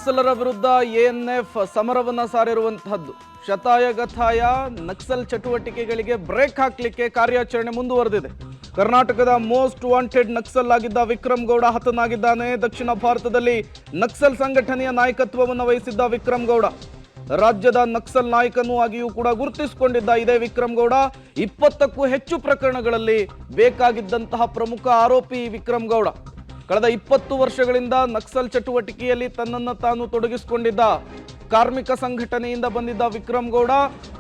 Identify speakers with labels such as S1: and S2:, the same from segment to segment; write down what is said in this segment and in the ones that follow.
S1: ನಕ್ಸಲರ ವಿರುದ್ಧ ಎಎನ್ಎಫ್ ಸಮರವನ್ನ ಸಾರಿರುವಂತಹದ್ದು. ಶತಾಯಗತಾಯ ನಕ್ಸಲ್ ಚಟುವಟಿಕೆಗಳಿಗೆ ಬ್ರೇಕ್ ಹಾಕಲಿಕ್ಕೆ ಕಾರ್ಯಾಚರಣೆ ಮುಂದುವರೆದಿದೆ. ಕರ್ನಾಟಕದ ಮೋಸ್ಟ್ ವಾಂಟೆಡ್ ನಕ್ಸಲ್ ಆಗಿದ್ದ ವಿಕ್ರಮ್ ಗೌಡ ಹತನಾಗಿದ್ದಾನೆ. ದಕ್ಷಿಣ ಭಾರತದಲ್ಲಿ ನಕ್ಸಲ್ ಸಂಘಟನೆಯ ನಾಯಕತ್ವವನ್ನು ವಹಿಸಿದ್ದ ವಿಕ್ರಮ್ ಗೌಡ ರಾಜ್ಯದ ನಕ್ಸಲ್ ನಾಯಕನೂ ಆಗಿಯೂ ಕೂಡ ಗುರುತಿಸಿಕೊಂಡಿದ್ದ ಇದೇ ವಿಕ್ರಮ್ ಗೌಡ 20ಕ್ಕೂ ಹೆಚ್ಚು ಪ್ರಕರಣಗಳಲ್ಲಿ ಬೇಕಾಗಿದ್ದಂತಹ ಪ್ರಮುಖ ಆರೋಪಿ ವಿಕ್ರಮ್ ಗೌಡ. ಕಳೆದ 20 ವರ್ಷಗಳಿಂದ ನಕ್ಸಲ್ ಚಟುವಟಿಕೆಯಲ್ಲಿ ತನ್ನನ್ನು ತಾನು ತೊಡಗಿಸಿಕೊಂಡಿದ್ದ ಕಾರ್ಮಿಕ ಸಂಘಟನೆಯಿಂದ ಬಂದಿದ್ದ ವಿಕ್ರಮ್ ಗೌಡ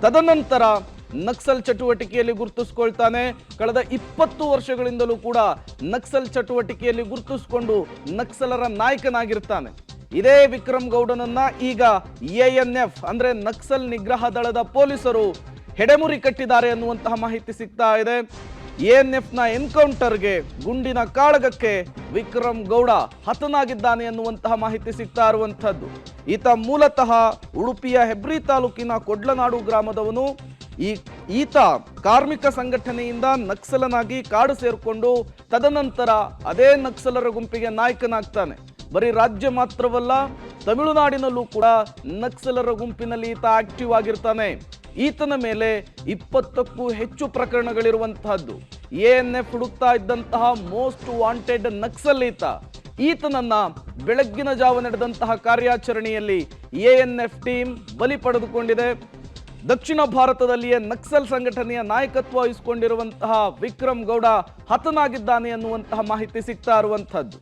S1: ತದನಂತರ ನಕ್ಸಲ್ ಚಟುವಟಿಕೆಯಲ್ಲಿ ಗುರುತಿಸಿಕೊಳ್ತಾನೆ. ಕಳೆದ 20 ವರ್ಷಗಳಿಂದಲೂ ಕೂಡ ನಕ್ಸಲ್ ಚಟುವಟಿಕೆಯಲ್ಲಿ ಗುರುತಿಸಿಕೊಂಡು ನಕ್ಸಲರ ನಾಯಕನಾಗಿರ್ತಾನೆ. ಇದೇ ವಿಕ್ರಮ್ ಗೌಡನನ್ನ ಈಗ ಎಎನ್ಎಫ್ ಅಂದ್ರೆ ನಕ್ಸಲ್ ನಿಗ್ರಹ ದಳದ ಪೊಲೀಸರು ಹೆಡೆಮುರಿ ಕಟ್ಟಿದ್ದಾರೆ ಅನ್ನುವಂತಹ ಮಾಹಿತಿ ಸಿಗ್ತಾ ಇದೆ. ಎಎನ್ಎಫ್ನ ಎನ್ಕೌಂಟರ್ಗೆ ಗುಂಡಿನ ಕಾಳಗಕ್ಕೆ ವಿಕ್ರಮ್ ಗೌಡ ಹತನಾಗಿದ್ದಾನೆ ಅನ್ನುವಂತಹ ಮಾಹಿತಿ ಸಿಗ್ತಾ ಇರುವಂತಹದ್ದು. ಈತ ಮೂಲತಃ ಉಡುಪಿಯ ಹೆಬ್ರಿ ತಾಲೂಕಿನ ಕೊಡ್ಲನಾಡು ಗ್ರಾಮದವನು. ಈತ ಕಾರ್ಮಿಕ ಸಂಘಟನೆಯಿಂದ ನಕ್ಸಲನಾಗಿ ಕಾಡು ಸೇರಿಕೊಂಡು ತದನಂತರ ಅದೇ ನಕ್ಸಲರ ಗುಂಪಿಗೆ ನಾಯಕನಾಗ್ತಾನೆ. ಬರೀ ರಾಜ್ಯ ಮಾತ್ರವಲ್ಲ, ತಮಿಳುನಾಡಿನಲ್ಲೂ ಕೂಡ ನಕ್ಸಲರ ಗುಂಪಿನಲ್ಲಿ ಈತ ಆಕ್ಟಿವ್ ಆಗಿರ್ತಾನೆ. ಈತನ ಮೇಲೆ 20ಕ್ಕೂ ಹೆಚ್ಚು ಪ್ರಕರಣಗಳಿರುವಂತಹದ್ದು. ಎಎನ್ಎಫ್ ಹುಡುಕ್ತಾ ಇದ್ದಂತಹ ಮೋಸ್ಟ್ ವಾಂಟೆಡ್ ನಕ್ಸಲ್ ಈತನನ್ನ ಬೆಳಗ್ಗಿನ ಜಾವ ನಡೆದಂತಹ ಕಾರ್ಯಾಚರಣೆಯಲ್ಲಿ ಎಎನ್ಎಫ್ ಟೀಮ್ ಬಲಿ ಪಡೆದುಕೊಂಡಿದೆ. ದಕ್ಷಿಣ ಭಾರತದಲ್ಲಿಯೇ ನಕ್ಸಲ್ ಸಂಘಟನೆಯ ನಾಯಕತ್ವ ವಹಿಸಿಕೊಂಡಿರುವಂತಹ ವಿಕ್ರಮ್ ಗೌಡ ಹತನಾಗಿದ್ದಾನೆ ಅನ್ನುವಂತಹ ಮಾಹಿತಿ ಸಿಗ್ತಾ ಇರುವಂತಹದ್ದು.